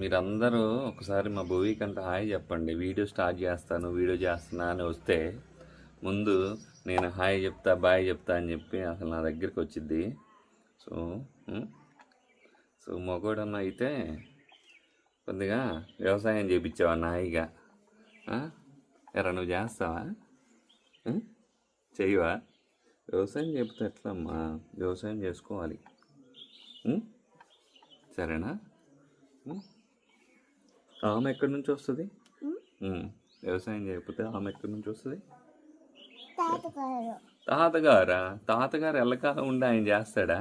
మీరందరూ ఒకసారి మా భూమికంత హాయ్ చెప్పండి. వీడియో స్టార్ట్ చేస్తాను, వీడియో చేస్తున్నా అని వస్తే ముందు నేను హాయ్ చెప్తా, బాయ్ చెప్తా అని చెప్పి అసలు నా దగ్గరికి వచ్చిద్ది. సో సో మగోడన్న అయితే కొద్దిగా వ్యవసాయం చేయించావా హాయిగా? ఎరా నువ్వు చేస్తావా? చెయ్యవా? వ్యవసాయం చెప్తే ఎట్లమ్మా? వ్యవసాయం చేసుకోవాలి, సరేనా? ఆమె ఎక్కడి నుంచి వస్తుంది? వ్యవసాయం చేయకపోతే ఆమె ఎక్కడి నుంచి వస్తుంది? తాతగారా? తాతగారు ఎల్లకాలం ఉండి ఆయన చేస్తాడా?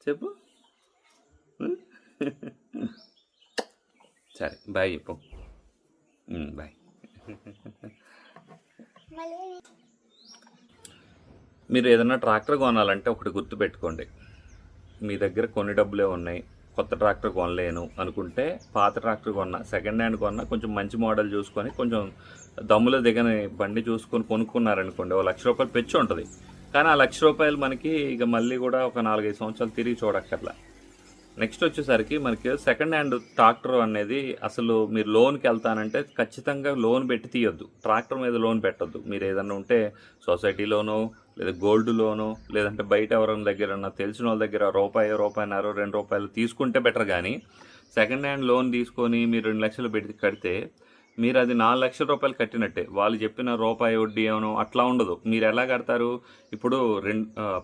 చెప్పు. సరే బాయ్ చెప్పు. బాయ్. మీరు ఏదైనా ట్రాక్టర్ కొనాలంటే ఒకటి గుర్తుపెట్టుకోండి. మీ దగ్గర కొన్ని డబ్బులే ఉన్నాయి, కొత్త ట్రాక్టర్ కొనలేను అనుకుంటే పాత ట్రాక్టర్ కొన్నా, సెకండ్ హ్యాండ్ కొన్నా, కొంచెం మంచి మోడల్ చూసుకొని కొంచెం దమ్ములో దిగని బండి చూసుకొని కొనుక్కున్నారనుకోండి, ఒక ₹1,00,000 పెంచి ఉంటుంది. కానీ ఆ ₹1,00,000 మనకి ఇక మళ్ళీ కూడా ఒక 4-5 సంవత్సరాలు తిరిగి చూడక్కర్లా. నెక్స్ట్ వచ్చేసరికి మనకి సెకండ్ హ్యాండ్ ట్రాక్టర్ అనేది అసలు మీరు లోన్కి వెళ్తానంటే ఖచ్చితంగా లోన్ పెట్టి తీయొద్దు. ట్రాక్టర్ మీద లోన్ పెట్టొద్దు. మీరు ఏదన్నా ఉంటే సొసైటీలోనో లేదా గోల్డ్ లోనో లేదంటే బయట ఎవరైనా దగ్గర తెలిసిన వాళ్ళ దగ్గర ₹1, ₹2 తీసుకుంటే బెటర్. కానీ సెకండ్ హ్యాండ్ లోన్ తీసుకొని మీరు 2 లక్షలు పెట్టి కడితే మీరు అది ₹4,00,000 కట్టినట్టే. వాళ్ళు చెప్పిన రూపాయి వడ్డీ ఏమో అట్లా ఉండదు. మీరు ఎలా కడతారు? ఇప్పుడు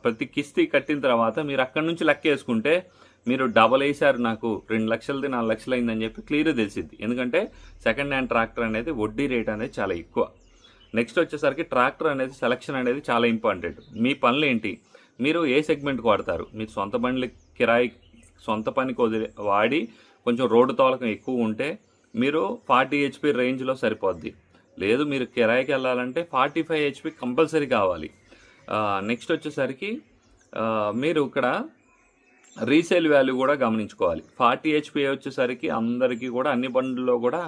ప్రతి కిస్తీ కట్టిన తర్వాత మీరు అక్కడి నుంచి లెక్క వేసుకుంటే మీరు డబల్ వేసారు, నాకు 2 లక్షలది 4 లక్షలు అయిందని చెప్పి క్లియర్గా తెలిసిద్ది. ఎందుకంటే సెకండ్ హ్యాండ్ ట్రాక్టర్ అనేది వడ్డీ రేట్ అనేది చాలా ఎక్కువ. నెక్స్ట్ వచ్చేసరికి ట్రాక్టర్ అనేది సెలక్షన్ అనేది చాలా ఇంపార్టెంట్. మీ పనులు ఏంటి? మీరు ఏ సెగ్మెంట్కి వాడతారు? మీరు సొంత బండ్లు కిరాయి సొంత పనికి వాడి కొంచెం రోడ్డు తోలకం ఎక్కువ ఉంటే మీరు 40 HP రేంజ్లో సరిపోద్ది. లేదు మీరు కిరాయికి వెళ్ళాలంటే 45 HP కంపల్సరీ కావాలి. నెక్స్ట్ వచ్చేసరికి మీరు ఇక్కడ రీసేల్ వాల్యూ కూడా గమనించుకోవాలి. 40 HP వచ్చేసరికి అందరికీ కూడా అన్ని బండ్లలో కూడా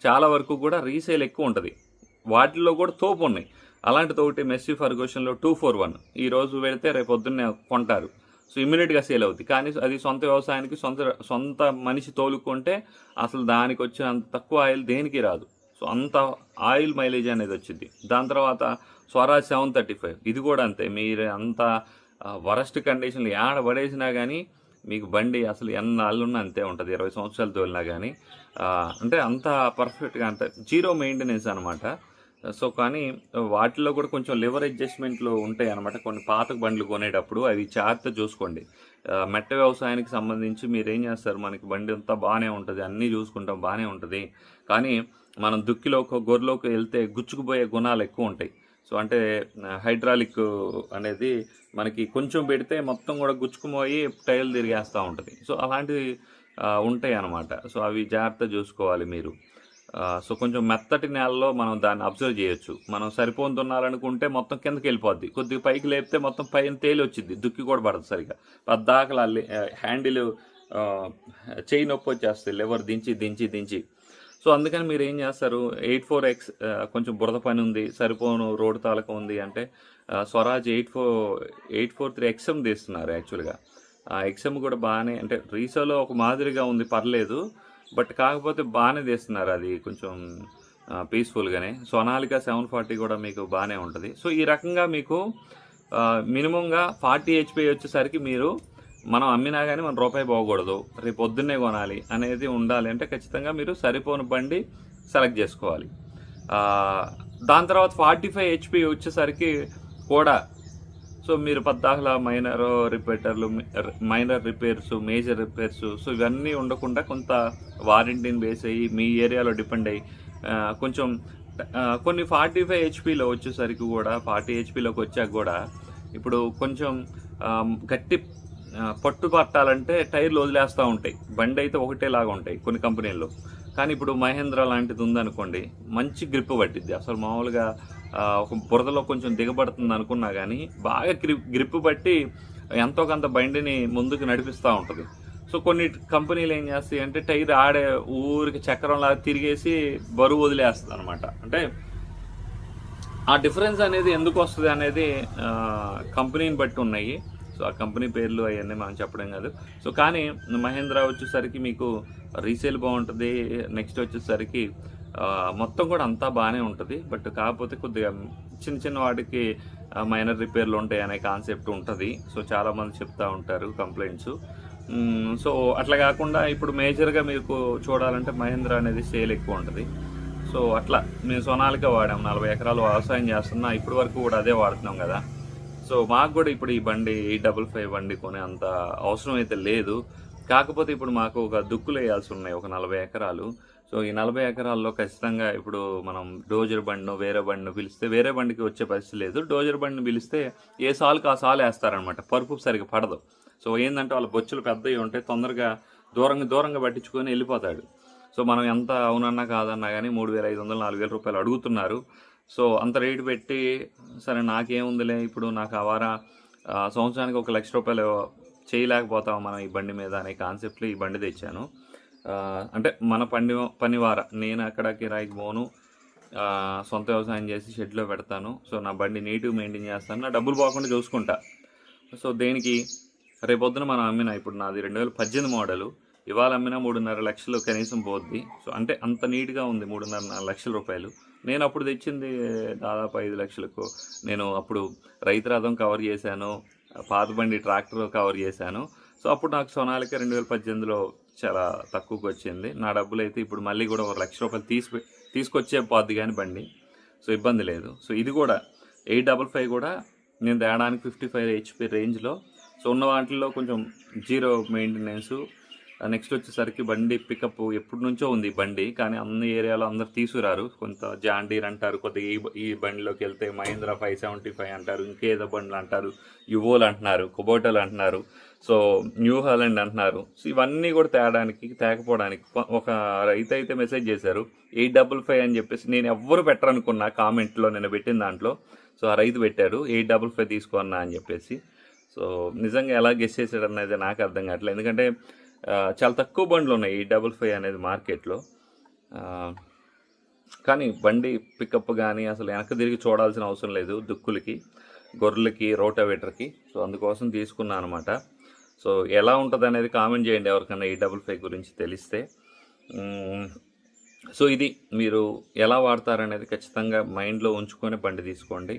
చాలా వరకు కూడా రీసేల్ ఎక్కువ ఉంటుంది. వాటిల్లో కూడా తోపు ఉన్నాయి. అలాంటి తోటి మెస్సీ ఫర్గూషన్లో 241 ఈరోజు పెడితే రేపు పొద్దున్నే కొంటారు. సో ఇమ్మీడియట్గా సేల్ అవుతుంది. కానీ అది సొంత వ్యవసాయానికి సొంత మనిషి తోలుకుంటే అసలు దానికి వచ్చినంత తక్కువ ఆయిల్ దేనికి రాదు. సో అంత ఆయిల్ మైలేజ్ అనేది వచ్చింది. దాని తర్వాత స్వరాజ్ 735 ఇది కూడా అంతే. మీరు అంత వరస్ట్ కండిషన్లు ఏడ పడేసినా కానీ మీకు బండి అసలు ఎన్నాళ్ళున్నా అంతే ఉంటుంది. 20 సంవత్సరాలు తోలినా కానీ అంటే అంత పర్ఫెక్ట్గా అంత జీరో మెయింటెనెన్స్ అనమాట. సో కానీ వాటిలో కూడా కొంచెం లివర్ అడ్జస్ట్మెంట్లు ఉంటాయి అనమాట. కొన్ని పాత బండ్లు కొనేటప్పుడు అవి జాగ్రత్త చూసుకోండి. మెట్ట వ్యవసాయానికి సంబంధించి మీరు ఏం చేస్తారు? మనకి బండి అంతా బాగానే ఉంటుంది, అన్నీ చూసుకుంటాం బాగానే ఉంటుంది. కానీ మనం దుక్కిలోకి గొర్రెలోకి వెళ్తే గుచ్చుకుపోయే గుణాలు ఎక్కువ ఉంటాయి. సో అంటే హైడ్రాలిక్ అనేది మనకి కొంచెం పెడితే మొత్తం కూడా గుచ్చుకుపోయి టైర్లు తిరిగేస్తూ ఉంటుంది. సో అలాంటివి ఉంటాయి అన్నమాట. సో అవి జాగ్రత్త చూసుకోవాలి మీరు. సో కొంచెం మెత్తటి నేలలో మనం దాన్ని అబ్జర్వ్ చేయొచ్చు. మనం సరిపోని దున్నాలనుకుంటే మొత్తం కిందకి వెళ్ళిపోద్ది, కొద్దిగా పైకి లేపితే మొత్తం పైన తేలి వచ్చింది, దుక్కి కూడా పడదు సరిగా. పద్దాకలు హ్యాండిల్ చేయి నొప్పి వచ్చేస్తాయి, లివర్ దించి దించి దించి. సో అందుకని మీరు ఏం చేస్తారు? 84X కొంచెం బురద పని ఉంది, సరిపోను రోడ్డు తాలకం ఉంది అంటే స్వరాజ్ 843 XM తీస్తున్నారు. యాక్చువల్గా ఆ XM కూడా బాగానే, అంటే రీసోలో ఒక మాదిరిగా ఉంది, పర్లేదు. బట్ కాకపోతే బాగానే తీస్తున్నారు, అది కొంచెం పీస్ఫుల్గానే. సోనాలికా 740 కూడా మీకు బాగానే ఉంటుంది. సో ఈ రకంగా మీకు మినిమంగా 40 HP వచ్చేసరికి మీరు మనం అమ్మినా కానీ మన రూపాయి పోకూడదు, రేపు పొద్దున్నే కొనాలి అనేది ఉండాలి. అంటే ఖచ్చితంగా మీరు సరిపోని బండి సెలెక్ట్ చేసుకోవాలి. దాని తర్వాత 45 HP వచ్చేసరికి కూడా సో మీరు పద్దాకలా minor repairs, major repairs, so ఇవన్నీ ఉండకుండా కొంత వారంటీని బేస్ అయ్యి మీ ఏరియాలో డిపెండ్ అయ్యి కొంచెం కొన్ని 45 HPలో వచ్చేసరికి కూడా 40 HPలోకి వచ్చాక కూడా ఇప్పుడు కొంచెం గట్టి పట్టు పట్టాలంటే టైర్లు వదిలేస్తూ ఉంటాయి. బండి అయితే ఒకటేలాగా ఉంటాయి కొన్ని కంపెనీల్లో. కానీ ఇప్పుడు మహేంద్ర లాంటిది ఉందనుకోండి, మంచి గ్రిప్ పట్టిద్ది. అసలు మామూలుగా ఒక బురదలో కొంచెం దిగబడుతుంది అనుకున్నా కానీ బాగా గ్రిప్ పట్టి ఎంతో కొంత బండిని ముందుకు నడిపిస్తూ ఉంటుంది. సో కొన్ని కంపెనీలు ఏం చేస్తాయి అంటే టైర్ ఆడే ఊరికి చక్రంలాగా తిరిగేసి బరువు వదిలేస్తుంది అనమాట. అంటే ఆ డిఫరెన్స్ అనేది ఎందుకు వస్తుంది అనేది కంపెనీని బట్టి ఉన్నాయి. సో ఆ కంపెనీ పేర్లు అవన్నీ మనం చెప్పడం కాదు. సో కానీ మహేంద్ర వచ్చేసరికి మీకు రీసేల్ బాగుంటుంది. నెక్స్ట్ వచ్చేసరికి మొత్తం కూడా అంతా బాగానే ఉంటుంది. బట్ కాకపోతే కొద్దిగా చిన్న చిన్న వాటికి మైనర్ రిపేర్లు ఉంటాయి అనే కాన్సెప్ట్ ఉంటుంది. సో చాలామంది చెప్తూ ఉంటారు కంప్లైంట్స్. సో అట్లా కాకుండా ఇప్పుడు మేజర్గా మీకు చూడాలంటే మహేంద్ర అనేది సేల్ ఎక్కువ ఉంటుంది. సో అట్లా మేము సోనాలికా వాడాం. 40 ఎకరాలు వ్యవసాయం చేస్తున్నా, ఇప్పటి వరకు కూడా అదే వాడుతున్నాం కదా. సో మాకు కూడా ఇప్పుడు ఈ బండి 855 బండి కొనే అంత అవసరం అయితే లేదు. కాకపోతే ఇప్పుడు మాకు ఒక దుక్కులు వేయాల్సి ఉన్నాయి, ఒక 40 ఎకరాలు. సో ఈ 40 ఎకరాల్లో ఖచ్చితంగా ఇప్పుడు మనం డోజర్ బండినో వేరే బండినో పిలిస్తే వేరే బండికి వచ్చే పరిస్థితి లేదు. డోజర్ బండిని పిలిస్తే ఏ సాలుకి ఆ సాలు వేస్తారనమాట, పరుపు సరిగ్గా పడదు. సో ఏంటంటే వాళ్ళ బొచ్చులు పెద్దవి ఉంటాయి, తొందరగా దూరంగా పట్టించుకొని వెళ్ళిపోతాడు. సో మనం ఎంత అవునన్నా కాదన్నా కానీ 3,500 4,000 రూపాయలు అడుగుతున్నారు. సో అంత రేటు పెట్టి సరే నాకేముందిలే, ఇప్పుడు నాకు అవారా సంవత్సరానికి 1,00,000 రూపాయలు చేయలేకపోతాం మనం ఈ బండి మీద అనే కాన్సెప్ట్లో ఈ బండి తెచ్చాను. అంటే మన పనివార నేను అక్కడ కిరాయికి పోను, సొంత వ్యవసాయం చేసి షెడ్లో పెడతాను. సో నా బండి నీట్గా మెయింటైన్ చేస్తాను, నా డబ్బులు పోకుండా చూసుకుంటా. సో దేనికి రేపొద్దున మనం అమ్మినా, ఇప్పుడు నాది 2018 మోడలు, ఇవాళ అమ్మినా 3.5 లక్షలు కనీసం పోద్ది. సో అంటే అంత నీట్గా ఉంది, 3.5-4 లక్షల రూపాయలు. నేను అప్పుడు తెచ్చింది దాదాపు 5 లక్షలకు. నేను అప్పుడు రైతు రథం కవర్ చేశాను, పాత బండి ట్రాక్టర్ కవర్ చేశాను. సో అప్పుడు నాకు సోనాలికా 2018లో చాలా తక్కువకి వచ్చింది. నా డబ్బులు అయితే ఇప్పుడు మళ్ళీ కూడా 1 లక్ష రూపాయలు తీసుకొచ్చే పోద్ది కానీ బండి. సో ఇబ్బంది లేదు. సో ఇది కూడా 855 కూడా నేను తేడానికి 55 HP రేంజ్లో. సో ఉన్న వాటిల్లో కొంచెం జీరో మెయింటెనెన్సు. నెక్స్ట్ వచ్చేసరికి బండి పికప్ ఎప్పటి నుంచో ఉంది బండి, కానీ అన్ని ఏరియాలో అందరు తీసుకురారు. కొంత జాండీర్ అంటారు, కొద్దిగా ఈ బండిలోకి వెళ్తే మహీంద్రా 575 అంటారు, ఇంకేదో బండ్లు అంటారు, యువోలు అంటున్నారు, కుబోటాలు అంటున్నారు, సో న్యూ హాలండ్ అంటున్నారు. సో ఇవన్నీ కూడా తేకపోవడానికి ఒక రైతు అయితే మెసేజ్ చేశారు 855 అని చెప్పేసి. నేను ఎవ్వరు పెట్టరనుకున్నా కామెంట్లో, నేను పెట్టిన దాంట్లో. సో ఆ రైతు పెట్టారు 855 తీసుకున్నా అని చెప్పేసి. సో నిజంగా ఎలా గెస్ చేశాడు అనేది నాకు అర్థం కావట్లేదు, ఎందుకంటే చాలా తక్కువ బండ్లు ఉన్నాయి 855 అనేది మార్కెట్లో. కానీ బండి పికప్ కానీ అసలు వెనక్కి తిరిగి చూడాల్సిన అవసరం లేదు, దుక్కులకి, గొర్రెలకి, రోటావేటర్కి. సో అందుకోసం తీసుకున్నాను అనమాట. సో ఎలా ఉంటుంది అనేది కామెంట్ చేయండి ఎవరికైనా 855 గురించి తెలిస్తే. సో ఇది మీరు ఎలా వాడతారనేది ఖచ్చితంగా మైండ్లో ఉంచుకొని బండి తీసుకోండి.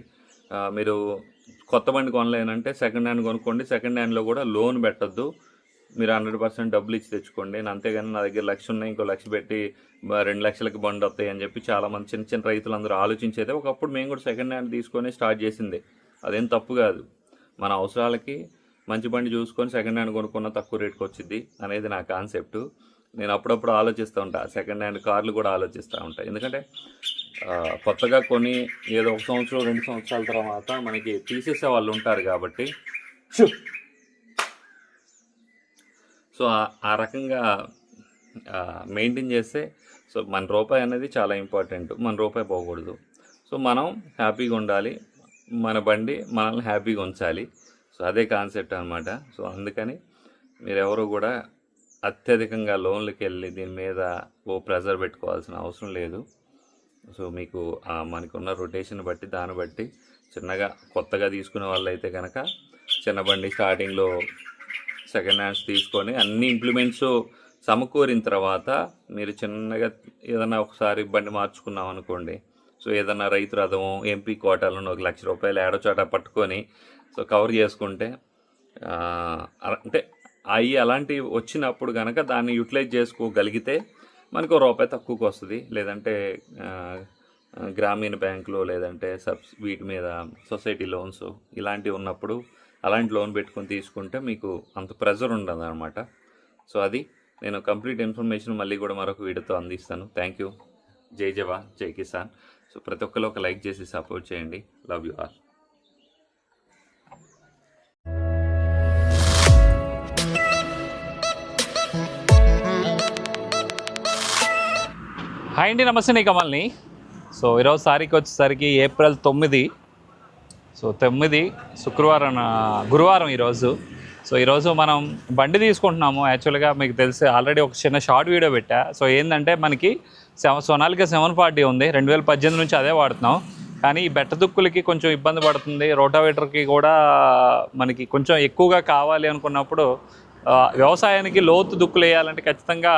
మీరు కొత్త బండి కొనలేనంటే సెకండ్ హ్యాండ్ కొనుక్కోండి. సెకండ్ హ్యాండ్లో కూడా లోన్ పెట్టద్దు, మీరు 100% డబ్బులు ఇచ్చి తెచ్చుకోండి. అంతేగాని నా దగ్గర 1,00,000 ఉన్నాయి, ఇంకో 1,00,000 పెట్టి 2 లక్షలకి బండి వస్తాయి అని చెప్పి చాలామంది చిన్న చిన్న రైతులందరూ ఆలోచించేదే. ఒకప్పుడు మేము కూడా సెకండ్ హ్యాండ్ తీసుకొని స్టార్ట్ చేసింది, అదేం తప్పు కాదు. మన అవసరాలకి మంచి బండి చూసుకొని సెకండ్ హ్యాండ్ కొనుక్కున్న తక్కువ రేటుకి వచ్చింది అనేది నా కాన్సెప్ట్. నేను అప్పుడప్పుడు ఆలోచిస్తూ ఉంటాను, సెకండ్ హ్యాండ్ కార్లు కూడా ఆలోచిస్తూ ఉంటాను. ఎందుకంటే కొత్తగా కొని ఏదో 1 సంవత్సరం 2 సంవత్సరాల తర్వాత మనకి తీసేసే వాళ్ళు ఉంటారు కాబట్టి. సో ఆ రకంగా మెయింటైన్ చేస్తే, సో మన రూపాయి అనేది చాలా ఇంపార్టెంట్, మన రూపాయి పోకూడదు. సో మనం హ్యాపీగా ఉండాలి, మన బండి మనల్ని హ్యాపీగా ఉంచాలి. సో అదే కాన్సెప్ట్ అనమాట. సో అందుకని మీరెవరు కూడా అత్యధికంగా లోన్లకి వెళ్ళి దీని మీద ప్రెజర్ పెట్టుకోవాల్సిన అవసరం లేదు. సో మీకు మనకున్న రొటేషన్ బట్టి దాన్ని బట్టి చిన్నగా కొత్తగా తీసుకునే వాళ్ళు అయితే కనుక చిన్న బండి స్టార్టింగ్లో సెకండ్ హ్యాండ్స్ తీసుకొని అన్ని ఇంప్లిమెంట్స్ సమకూరిన తర్వాత మీరు చిన్నగా ఏదైనా ఒకసారి బండి మార్చుకున్నాం అనుకోండి. సో ఏదైనా రైతు రథము, ఎంపీ కోటాలను 1 లక్ష రూపాయలు ఏడో చోట పట్టుకొని సో కవర్ చేసుకుంటే, అంటే అవి అలాంటివి వచ్చినప్పుడు కనుక దాన్ని యూటిలైజ్ చేసుకోగలిగితే మనకు రూపాయి తక్కువకి వస్తుంది. లేదంటే గ్రామీణ బ్యాంకులో లేదంటే వీటి మీద సొసైటీ లోన్స్ ఇలాంటివి ఉన్నప్పుడు అలాంటి లోన్ పెట్టుకొని తీసుకుంటే మీకు అంత ప్రెజర్ ఉండదు అనమాట. సో అది నేను కంప్లీట్ ఇన్ఫర్మేషన్ మళ్ళీ కూడా మరొక వీడియోతో అందిస్తాను. Thank you. జై జవాన్, జై కిసాన్. సో ప్రతి ఒక్కరు ఒక లైక్ చేసి సపోర్ట్ చేయండి. Love you all. హాయ్ అండి, నమస్తే. నీ కమల్ని. సో ఈరోజు తారీఖు వచ్చేసరికి ఏప్రిల్ 9. సో 9 శుక్రవారం, గురువారం ఈరోజు. సో ఈరోజు మనం బండి తీసుకుంటున్నాము. యాక్చువల్గా మీకు తెలిసి ఆల్రెడీ ఒక చిన్న షార్ట్ వీడియో పెట్టా. సో ఏంటంటే మనకి సోనాలికా 740 ఉంది, 2018 నుంచి అదే వాడుతున్నాం. కానీ ఈ బెట్ట దుక్కులకి కొంచెం ఇబ్బంది పడుతుంది. రోటావేటర్కి కూడా మనకి కొంచెం ఎక్కువగా కావాలి అనుకున్నప్పుడు వ్యవసాయానికి లోతు దుక్కులు వేయాలంటే ఖచ్చితంగా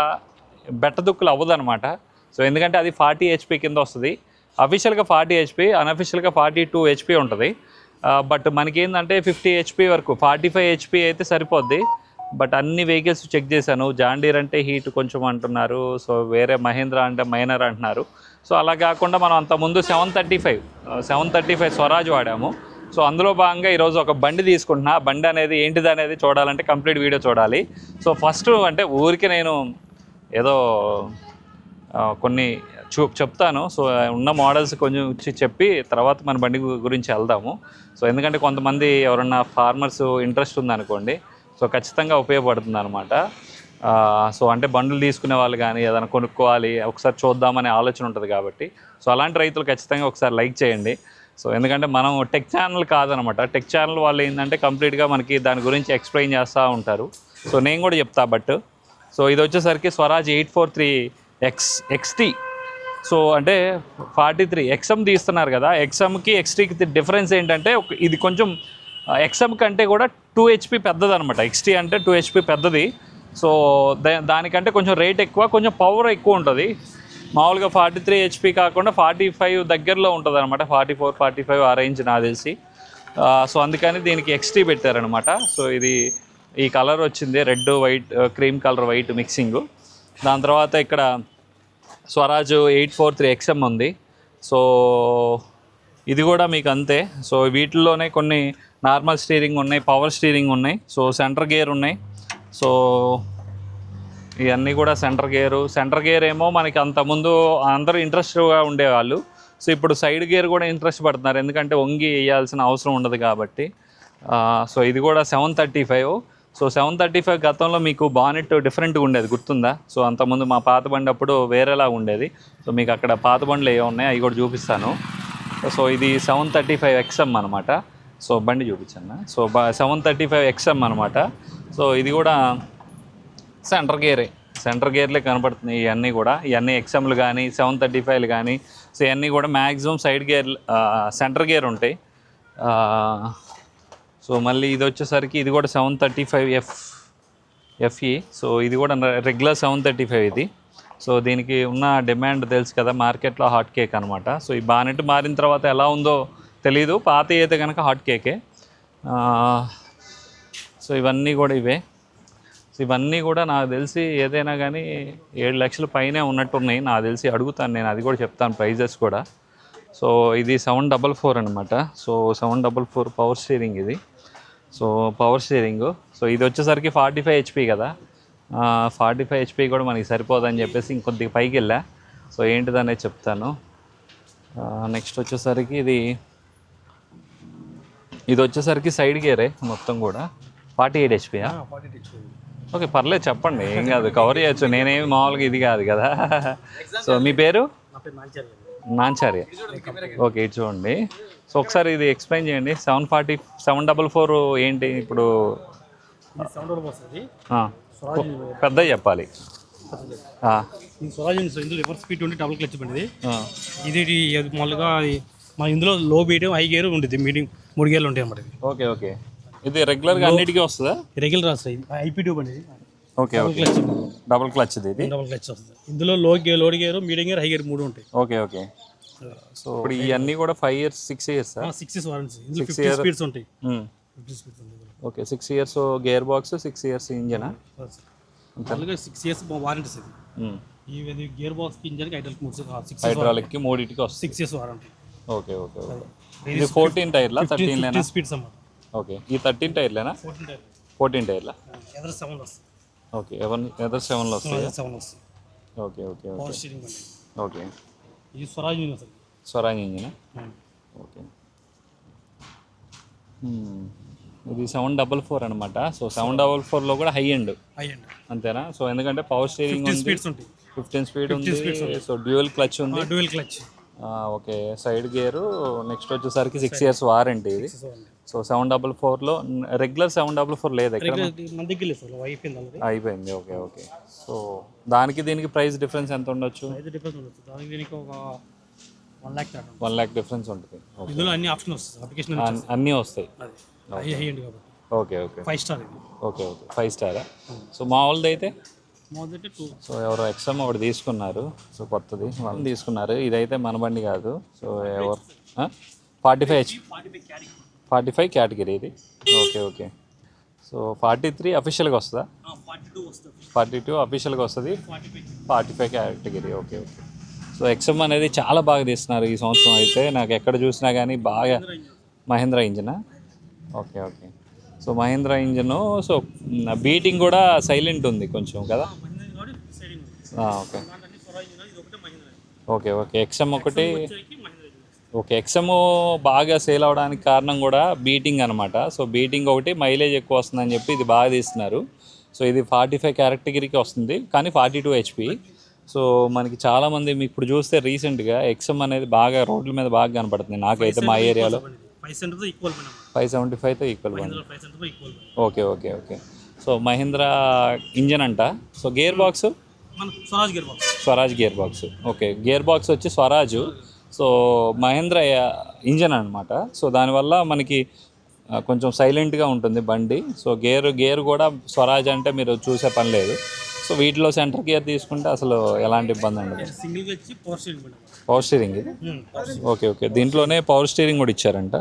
బెట్ట దుక్కులు అవ్వదన్నమాట. సో ఎందుకంటే అది 40 HP కింద వస్తుంది. అఫీషియల్గా 40 HP, అన్అఫీషియల్గా 42 HP ఉంటుంది. బట్ మనకి ఏంటంటే 50 HP వరకు, 45 HP అయితే సరిపోద్ది. బట్ అన్ని వెహికల్స్ చెక్ చేశాను. జాన్ డీర్ అంటే హీట్ కొంచెం అంటున్నారు, సో వేరే మహేంద్ర అంటే మైనర్ అంటున్నారు. సో అలా కాకుండా మనం అంతకుముందు 735 స్వరాజ్ వాడాము. సో అందులో భాగంగా ఈరోజు ఒక బండి తీసుకుంటున్నా. బండి అనేది ఏంటిది అనేది చూడాలంటే కంప్లీట్ వీడియో చూడాలి. సో ఫస్ట్ అంటే ఊరికి నేను ఏదో కొన్ని చెప్తాను. సో ఉన్న మోడల్స్ కొంచెం చెప్పి తర్వాత మన బండి గురించి వెళ్దాము. సో ఎందుకంటే కొంతమంది ఎవరన్నా ఫార్మర్స్ ఇంట్రెస్ట్ ఉందనుకోండి, సో ఖచ్చితంగా ఉపయోగపడుతుంది అనమాట. సో అంటే బండ్లు తీసుకునే వాళ్ళు కానీ ఏదైనా కొనుక్కోవాలి ఒకసారి చూద్దామనే ఆలోచన ఉంటుంది కాబట్టి, సో అలాంటి రైతులు ఖచ్చితంగా ఒకసారి లైక్ చేయండి. సో ఎందుకంటే మనం టెక్ ఛానల్ కాదనమాట. టెక్ ఛానల్ వాళ్ళు ఏంటంటే కంప్లీట్గా మనకి దాని గురించి ఎక్స్ప్లెయిన్ చేస్తూ ఉంటారు. సో నేను కూడా చెప్తా. బట్ సో ఇది వచ్చేసరికి స్వరాజ్ 843 XT. సో అంటే 43 XM తీస్తున్నారు కదా, XMకి XTకి డిఫరెన్స్ ఏంటంటే ఇది కొంచెం XM కంటే కూడా 2 HP పెద్దది అనమాట. XT అంటే 2 HP పెద్దది. సో దానికంటే కొంచెం రేట్ ఎక్కువ, కొంచెం పవర్ ఎక్కువ ఉంటుంది. మామూలుగా 43 HP కాకుండా 45 దగ్గరలో ఉంటుంది అనమాట. 44, 45 ఆ రేంజ్ నాకు తెలిసి. సో అందుకని దీనికి XT పెట్టారనమాట. సో ఇది ఈ కలర్ వచ్చింది, red white, cream colour white mixing. దాని తర్వాత ఇక్కడ స్వరాజ్ 843 XM ఉంది. సో ఇది కూడా మీకు అంతే. సో వీటిల్లోనే కొన్ని నార్మల్ స్టీరింగ్ ఉన్నాయి, పవర్ స్టీరింగ్ ఉన్నాయి, సో సెంటర్ గేర్ ఉన్నాయి. సో ఇవన్నీ కూడా సెంటర్ గేర్ ఏమో మనకి అంతకుముందు అందరూ ఇంట్రెస్ట్గా ఉండేవాళ్ళు. సో ఇప్పుడు సైడ్ గేర్ కూడా ఇంట్రెస్ట్ పడుతున్నారు, ఎందుకంటే వంగి వేయాల్సిన అవసరం ఉండదు కాబట్టి. సో ఇది కూడా 735. సో 735 గతంలో మీకు బానెట్ డిఫరెంట్గా ఉండేది, గుర్తుందా? సో అంతకుముందు మా పాత బండి అప్పుడు వేరేలా ఉండేది. సో మీకు అక్కడ పాత బండ్లు ఏ ఉన్నాయి అవి కూడా చూపిస్తాను. సో ఇది 735 XM అనమాట. సో బండి చూపించన్న. సో 735 XM అనమాట. సో ఇది కూడా సెంటర్ గేర్లే కనపడుతున్నాయి. ఇవన్నీ XMలు కానీ 735లు కానీ, సో ఇవన్నీ కూడా maximum side gear, centre gear ఉంటాయి. సో మళ్ళీ ఇది వచ్చేసరికి ఇది కూడా 735 FE. సో ఇది కూడా రెగ్యులర్ 735 ఇది. సో దీనికి ఉన్న డిమాండ్ తెలుసు కదా, మార్కెట్లో హాట్ కేక్ అనమాట. సో ఈ బానెట్ మారిన తర్వాత ఎలా ఉందో తెలీదు, పాత అయితే కనుక హాట్ కేకే. సో ఇవన్నీ కూడా ఇవే. సో ఇవన్నీ కూడా నాకు తెలిసి ఏదైనా కానీ 7 లక్షల పైనే ఉన్నట్టున్నాయి నాకు తెలిసి. అడుగుతాను నేను, అది కూడా చెప్తాను ప్రైజెస్ కూడా. సో ఇది 744 అనమాట. సో 744 పవర్ స్టీరింగ్ ఇది. So power steering. సో ఇది వచ్చేసరికి 45 HP కదా, 45 HP కూడా మనకి సరిపోదని చెప్పేసి ఇంకొద్దిగా పైకి వెళ్ళా. సో ఏంటిదనేది చెప్తాను. నెక్స్ట్ వచ్చేసరికి ఇది వచ్చేసరికి సైడ్ గేరే మొత్తం కూడా. 48 HP. ఓకే పర్లేదు చెప్పండి, ఏం కాదు, కవర్ చేయొచ్చు. నేనేమి మామూలుగా ఇది కాదు కదా. సో మీ పేరు? నాంచార్య. ఓకే ఇది చూడండి. సో ఒకసారి ఇది ఎక్స్ప్లెయిన్ చేయండి. 744 ఏంటి ఇప్పుడు? పెద్ద చెప్పాలి. రివర్స్ స్పీడ్ ఉండి డబుల్ క్లచ్ బండి ఇది. మామూలుగా మన ఇందులో లో బీట్ హై గేర్ ఉంటుంది, మీడియం 3 గేర్లు ఉంటాయి అన్నమాట. Okay okay. ఇది రెగ్యులర్గా అన్నిటికీ వస్తుందా? రెగ్యులర్ వస్తాయి. IP2 బండి. Okay okay. డబుల్ క్లచ్ ఇది. డబుల్ క్లచ్ వస్తుంది. ఇందులో load gear, medium gear, high gear 3 ఉంటాయి. Okay okay. సో ఇప్పుడు ఇవన్నీ కూడా 5 years 6 years 6 years వారంటీ. ఇందులో 50 స్పీడ్స్ ఉంటాయి. 50 స్పీడ్స్ ఉంటాయి. Okay 6 years gear box, 6 years ఇంజనా? మామూలుగా 6 years వారంటీ ఇది. ఈ గేర్ బాక్స్ కి ఇంజన్ కి హైడ్రాలిక్ కి మూడిటికి వస్తుంది 6 years warranty. Okay okay okay. ఇది 14 టైర్లా 13 లేనా? 50 స్పీడ్స్ అన్నమాట. ఓకే ఈ 13 టైర్లేనా? 14 టైర్లా? ఎదర్ 7 వస్తుంది. ఓకే ఎదర్ 7లో వస్తాయి. 7 వస్తుంది. Okay okay okay. Power steering బండి. ఓకే. ఇది స్వరాజ్ ఇంజిన్ అసలు. స్వరాజ్ ఇంజినా? ఓకే. ఇది 744 అనమాట. సో 744లో కూడా హై ఎండ్ అంతేనా? సో ఎందుకంటే పవర్ స్టీరింగ్ 15 స్పీడ్స్ ఉంటాయి. 15 స్పీడ్ ఉంది. సో డ్యూయల్ క్లచ్ ఉంది. Dual clutch. Okay side gear. Next వచ్చేసరికి 6 years వారంటీ ఇది. సో 744లో రెగ్యులర్ 744 లేదు ఎక్కడ? అయిపోయింది. Okay okay. సో దానికి దీనికి ప్రైస్ డిఫరెన్స్ ఎంత ఉండొచ్చు? దానికి దీనికి ఒక 1 lakh దాకా 1 lakh డిఫరెన్స్ ఉంటుంది. ఓకే. ఇందులో అన్ని ఆప్షన్ వస్తుంది అప్లికేషన్ అన్నీ వస్తాయి. అది హై ఎండ్ కాబట్టి ఓకే ఓకే 5 స్టార్ ఇది ఓకే ఓకే 5 స్టారా? సో మామూలుది అయితే మొదటి 2 సో ఎవరో ఎక్స్ఎం ఒకటి తీసుకున్నారు. సో కొత్తది వాళ్ళు తీసుకున్నారు. ఇదైతే మన బండి కాదు. సో ఎవరు 45 45 కేటగిరీ ఇది. Okay okay. సో 43 అఫీషియల్గా వస్తుందా? 42 వస్తుంది 42 అఫీషియల్గా వస్తుంది. 45 category. Okay okay. So XM అనేది చాలా బాగా తీస్తున్నారు ఈ సంవత్సరం అయితే. నాకు ఎక్కడ చూసినా కానీ బాగా మహేంద్ర ఇంజనా? Okay okay. So Mahindra engine. So beating కూడా సైలెంట్ ఉంది కొంచెం కదా? Okay okay okay. ఎక్స్ఎం ఒకటి. ఓకే. ఎక్స్ఎమ్ బాగా సేల్ అవడానికి కారణం కూడా బీటింగ్ అనమాట. సో బీటింగ్ ఒకటి, మైలేజ్ ఎక్కువ వస్తుందని చెప్పి ఇది బాగా తీస్తున్నారు. సో ఇది 45 కేటగిరీకి వస్తుంది కానీ 42 హెచ్పి. సో మనకి చాలామంది మీకు ఇప్పుడు చూస్తే రీసెంట్గా ఎక్స్ఎమ్ అనేది బాగా రోడ్ల మీద బాగా కనపడుతుంది నాకైతే మా ఏరియాలో. 575తో ఈక్వల్ బండి. Okay okay okay. So Mahindra engine అంట. So gear box Swaraj gear box. Okay. Gear box వచ్చి స్వరాజు. సో మహేంద్ర ఇంజన్ అనమాట. సో దానివల్ల మనకి కొంచెం సైలెంట్గా ఉంటుంది బండి. సో గేర్ కూడా స్వరాజ్ అంటే మీరు చూసే పని లేదు. సో వీటిలో సెంటర్ గేర్ తీసుకుంటే అసలు ఎలాంటి ఇబ్బంది ఉండదు. పవర్ స్టీరింగ్ ఇది. Okay okay. దీంట్లోనే పవర్ స్టీరింగ్ కూడా ఇచ్చారంట.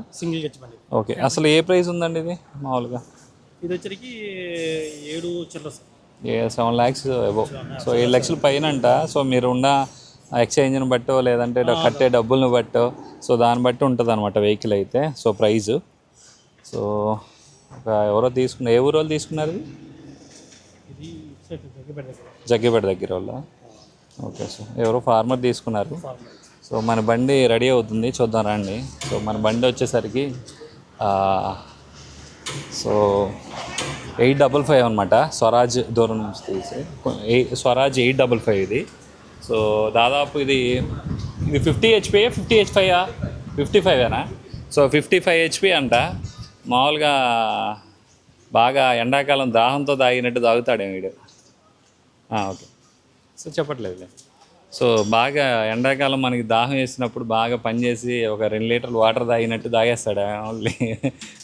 ఓకే. అసలు ఏ ప్రైస్ ఉందండి ఇది మామూలుగా? ఇది వచ్చరికి 7 lakhs అబోవ్. సో 7 లక్షల పైన అంట. సో మీరు ఉన్న ఎక్స్చేంజ్ని బట్టో లేదంటే కట్టే డబ్బులను బట్టో సో దాన్ని బట్టి ఉంటుంది అనమాట వెహికల్ అయితే. So price. సో ఒక ఎవరో తీసుకున్నారు. ఏ ఊరు వాళ్ళు తీసుకున్నారు ఇది? జగ్గిపేట దగ్గర వాళ్ళ. ఓకే. సో ఎవరో ఫార్మర్ తీసుకున్నారు. సో మన బండి రెడీ అవుతుంది, చూద్దాం రండి. సో మన బండి వచ్చేసరికి సో 855 అనమాట. స్వరాజ్ దూరం నుంచి తీసి స్వరాజ్ 855 ఇది. సో దాదాపు ఇది 50 హెచ్పి 50 హెచ్పైయా 55ఏనా? సో 55 హెచ్పి అంట. మామూలుగా బాగా ఎండాకాలం దాహంతో తాగినట్టు తాగుతాడేమో వీడు. ఓకే. సో చెప్పట్లేదులే. సో బాగా ఎండాకాలం మనకి దాహం వేసినప్పుడు బాగా పనిచేసి ఒక 2 లీటర్లు వాటర్ తాగినట్టు తాగేస్తాడు ఓన్లీ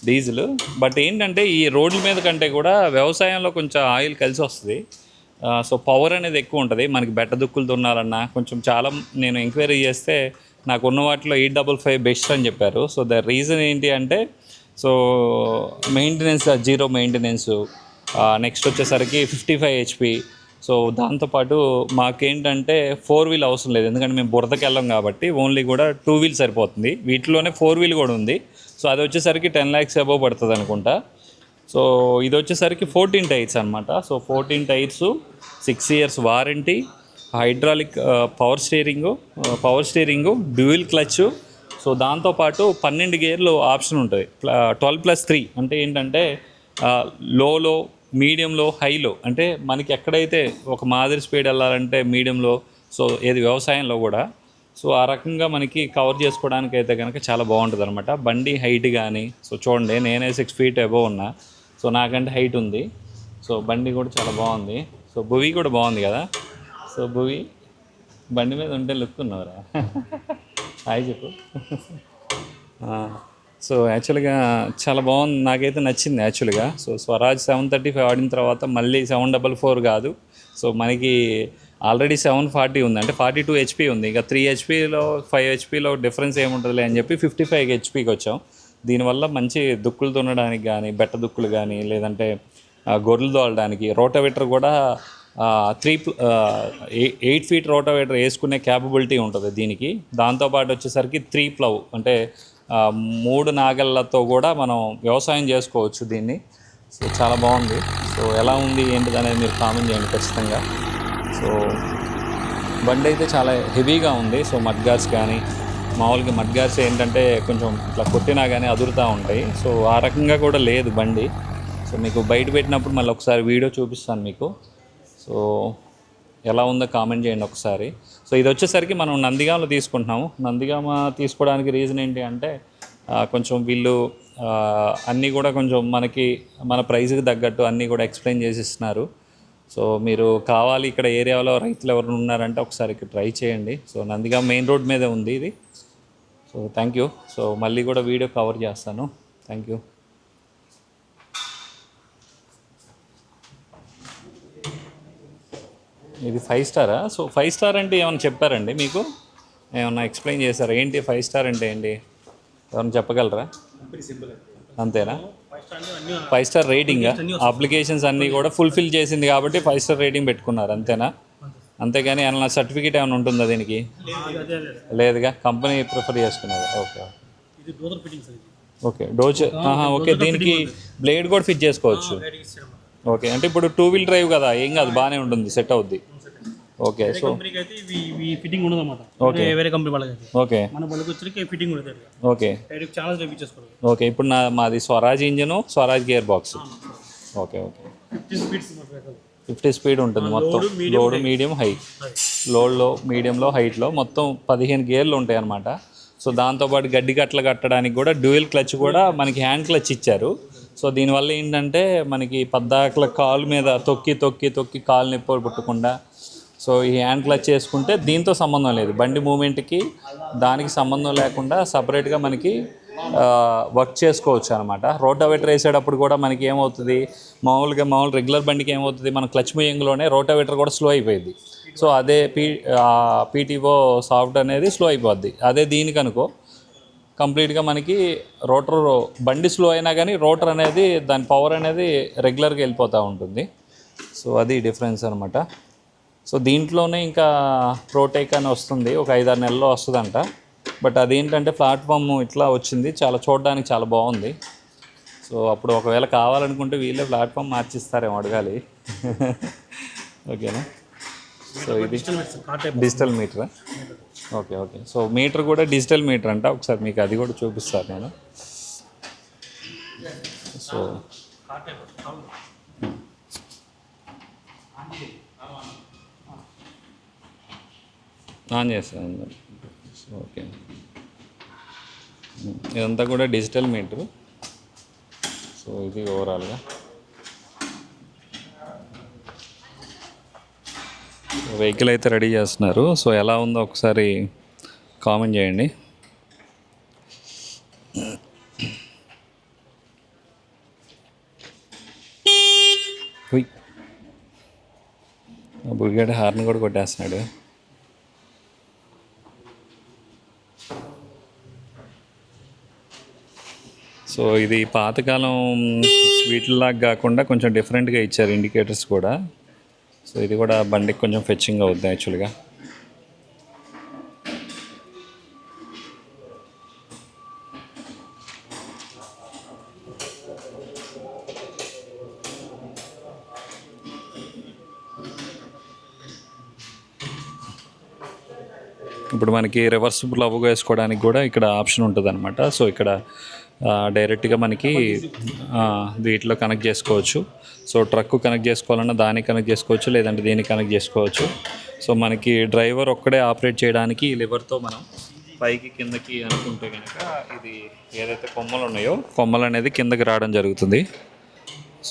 డీజిల్. బట్ ఏంటంటే ఈ రోడ్ల మీద కంటే కూడా వ్యవసాయంలో కొంచెం ఆయిల్ కలిసి వస్తుంది. సో పవర్ అనేది ఎక్కువ ఉంటుంది మనకి. బెట్ట దుక్కులు దున్నాలన్నా కొంచెం చాలా నేను ఎంక్వైరీ చేస్తే నాకు ఉన్న వాటిలో 855 బెస్ట్ అని చెప్పారు. సో ద రీజన్ ఏంటి అంటే so maintenance, zero maintenance. Next వచ్చేసరికి 55 హెచ్పి. సో దాంతోపాటు మాకేంటంటే 4 వీల్ అవసరం లేదు, ఎందుకంటే మేము బురదకి వెళ్ళాం కాబట్టి ఓన్లీ కూడా 2 వీల్ సరిపోతుంది. వీటిలోనే 4 వీల్ కూడా ఉంది. సో అది వచ్చేసరికి 10 lakhs అబోవ్ పడుతుంది అనుకుంటా. సో ఇది వచ్చేసరికి 14 టైర్స్ అనమాట. So 14 tyres, 6 years warranty, hydraulic power steering, dual clutch. So దాంతోపాటు 12 గేర్లు ఆప్షన్ ఉంటుంది. 12+3 అంటే ఏంటంటే లోలో, మీడియంలో, హైలో. అంటే మనకి ఎక్కడైతే ఒక మాదిరి స్పీడ్ వెళ్ళాలంటే మీడియంలో, సో ఏది వ్యవసాయంలో కూడా సో ఆ రకంగా మనకి కవర్ చేసుకోవడానికి అయితే కనుక చాలా బాగుంటుంది అనమాట. బండి హైట్ కానీ సో చూడండి, నేనే 6 feet అబోవ్ ఉన్నా. సో నాకంటే హైట్ ఉంది. సో బండి కూడా చాలా బాగుంది. సో భువి కూడా బాగుంది కదా. సో భువి బండి మీద ఉంటే లుక్ ఉన్నవరా హాయ్ చెప్పు. సో యాక్చువల్గా చాలా బాగుంది, నాకైతే నచ్చింది యాక్చువల్గా. సో స్వరాజ్ 735 వాడిన తర్వాత మళ్ళీ 744 కాదు. సో మనకి ఆల్రెడీ 740 ఉంది, అంటే 42 హెచ్పి ఉంది. ఇక 3 హెచ్పిలో 5 హెచ్పిలో డిఫరెన్స్ ఏముంటుందిలే అని చెప్పి 55 హెచ్పికి వచ్చాం. దీనివల్ల మంచి దుక్కులు దున్నడానికి కానీ, బెట్ట దుక్కులు కానీ, లేదంటే గొర్రెలు తోలడానికి, రోటోవేటర్ కూడా 8 feet రోటోవేటర్ వేసుకునే క్యాపబిలిటీ ఉంటుంది దీనికి. దాంతోపాటు వచ్చేసరికి 3 plow అంటే 3 నాగళ్ళతో కూడా మనం వ్యవసాయం చేసుకోవచ్చు దీన్ని. సో చాలా బాగుంది. సో ఎలా ఉంది ఏంటిది అనేది మీరు కామెంట్ చేయండి ఖచ్చితంగా. సో బండి అయితే చాలా హెవీగా ఉంది. సో మడ్గార్స్ కానీ, మామూలుగా మడ్గార్స్ ఏంటంటే కొంచెం ఇట్లా కొట్టినా కానీ అదురుతూ ఉంటాయి. సో ఆ రకంగా కూడా లేదు బండి. సో మీకు బయట పెట్టినప్పుడు మళ్ళీ ఒకసారి వీడియో చూపిస్తాను మీకు. సో ఎలా ఉందో కామెంట్ చేయండి ఒకసారి. సో ఇది వచ్చేసరికి మనం నందిగామలో తీసుకుంటున్నాము. నందిగామ తీసుకోవడానికి రీజన్ ఏంటి అంటే కొంచెం వీళ్ళు అన్నీ కూడా కొంచెం మనకి మన ప్రైస్కి తగ్గట్టు అన్నీ కూడా ఎక్స్ప్లెయిన్ చేసి ఇస్తున్నారు. సో మీరు కావాలి ఇక్కడ ఏరియాలో రైతులు ఎవరు ఉన్నారంటే ఒకసారి ట్రై చేయండి. సో నందిగామ మెయిన్ రోడ్ మీదే ఉంది ఇది. So thank you. సో మళ్ళీ కూడా వీడియో కవర్ చేస్తాను. Thank you. ఇది 5 స్టారా? సో 5 స్టార్ అంటే ఏమైనా చెప్పారండి మీకు? ఏమన్నా ఎక్స్ప్లెయిన్ చేశారా? ఏంటి 5 స్టార్ అంటే ఏంటి? ఏమన్నా చెప్పగలరా? అంతేనా? 5 స్టార్ రేటింగ్, అప్లికేషన్స్ అన్నీ కూడా ఫుల్ఫిల్ చేసింది కాబట్టి 5 స్టార్ రేటింగ్ పెట్టుకున్నారు అంతేనా? అంతేగాని ఏమన్నా సర్టిఫికేట్ ఏమైనా ఉంటుందా దీనికి? లేదుగా, కంపెనీ ప్రిఫర్ చేసుకున్నారు. Okay okay. ఓకే, దీనికి బ్లేడ్ కూడా ఫిట్ చేసుకోవచ్చు. ఓకే, అంటే ఇప్పుడు 2 వీల్ డ్రైవ్ కదా, ఏం కాదు, బాగానే ఉంటుంది, సెట్ అవుద్ది. ఓకే. సో ఫిట్టింగ్ ఉండదు అన్నమాట. ఓకే, వేరే కంపెనీ వాళ్ళకి ఓకే మన బళ్ళకి వచ్చరికి ఫిట్టింగ్ ఉండదు. ఓకే చాలా చేసుకోవాలి. ఓకే. ఇప్పుడు మాది Swaraj engine, Swaraj gear box. Okay okay. 50 speed ఉంటుంది మొత్తం. Load, medium, high. లోడ్లో, మీడియంలో, హైట్లో మొత్తం 15 గేర్లు ఉంటాయి అన్నమాట. సో దాంతోపాటు గడ్డి కట్టలు కట్టడానికి కూడా డ్యూయల్ క్లచ్ కూడా మనకి హ్యాండ్ క్లచ్ ఇచ్చారు. సో దీనివల్ల ఏంటంటే మనకి పద్దాకల కాలు మీద తొక్కి తొక్కి తొక్కి కాలు నొప్పి పుట్టకుండా, సో ఈ హ్యాండ్ క్లచ్ చేసుకుంటే దీంతో సంబంధం లేదు, బండి మూమెంట్కి దానికి సంబంధం లేకుండా సపరేట్గా మనకి వర్క్ చేసుకోవచ్చు అనమాట. రోటావేటర్ వేసేటప్పుడు కూడా మనకి ఏమవుతుంది, మామూలు రెగ్యులర్ బండికి ఏమవుతుంది, మన క్లచ్ మూయింగ్లోనే రోటావేటర్ కూడా స్లో అయిపోయింది. సో అదే పీటీఓ సాఫ్ట్ అనేది స్లో అయిపోద్ది. అదే దీనికి అనుకో కంప్లీట్గా మనకి రోటర్, బండి స్లో అయినా కానీ రోటర్ అనేది, దాని పవర్ అనేది రెగ్యులర్గా వెళ్ళిపోతూ ఉంటుంది. సో అది డిఫరెన్స్ అనమాట. సో దీంట్లోనే ఇంకా ప్రోటెక్ అని వస్తుంది, ఒక 5-6 నెలల్లో వస్తుందంట. బట్ అదేంటంటే ప్లాట్ఫామ్ ఇట్లా వచ్చింది, చాలా చూడడానికి చాలా బాగుంది. సో అప్పుడు ఒకవేళ కావాలనుకుంటే వీళ్ళే ప్లాట్ఫామ్ మార్చిస్తారేమో, అడగాలి. ఓకేనా? సో ఇది డిజిటల్ మీటరా? Okay okay. సో మీటర్ కూడా డిజిటల్ మీటర్ అంట, ఒకసారి మీకు అది కూడా చూపిస్తాను నేను. సో ఆన్ చేస్తాను. ఓకే, ఇదంతా కూడా డిజిటల్ మీటర్. సో ఇది ఓవరాల్గా వెహికల్ అయితే రెడీ చేస్తున్నారు. సో ఎలా ఉందో ఒకసారి కామెంట్ చేయండి. బుల్గేట్ హార్న్ కూడా కొట్టేస్తున్నాడు. సో ఇది పాతకాలం వీటిలాగా కాకుండా కొంచెం డిఫరెంట్గా ఇచ్చారు ఇండికేటర్స్ కూడా. సో ఇది కూడా బండికి కొంచెం ఫెచ్చింగ్ అవుద్ది యాక్చువల్గా. ఇప్పుడు మనకి రివర్సిబుల్ అవ్వగా వేసుకోవడానికి కూడా ఇక్కడ ఆప్షన్ ఉంటుంది అనమాట. సో ఇక్కడ డైరెక్ట్గా మనకి వీటిలో కనెక్ట్ చేసుకోవచ్చు. సో ట్రక్ కనెక్ట్ చేసుకోవాలన్నా దానికి కనెక్ట్ చేసుకోవచ్చు, లేదంటే దీనికి కనెక్ట్ చేసుకోవచ్చు. సో మనకి డ్రైవర్ ఒక్కడే ఆపరేట్ చేయడానికి ఈ లివర్తో మనం పైకి కిందకి అనుకుంటే కనుక ఇది ఏదైతే కొమ్మలు ఉన్నాయో కొమ్మలు అనేది కిందకి రావడం జరుగుతుంది.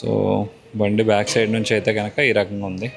సో బండి బ్యాక్ సైడ్ నుంచి అయితే కనుక ఈ రకంగా ఉంది.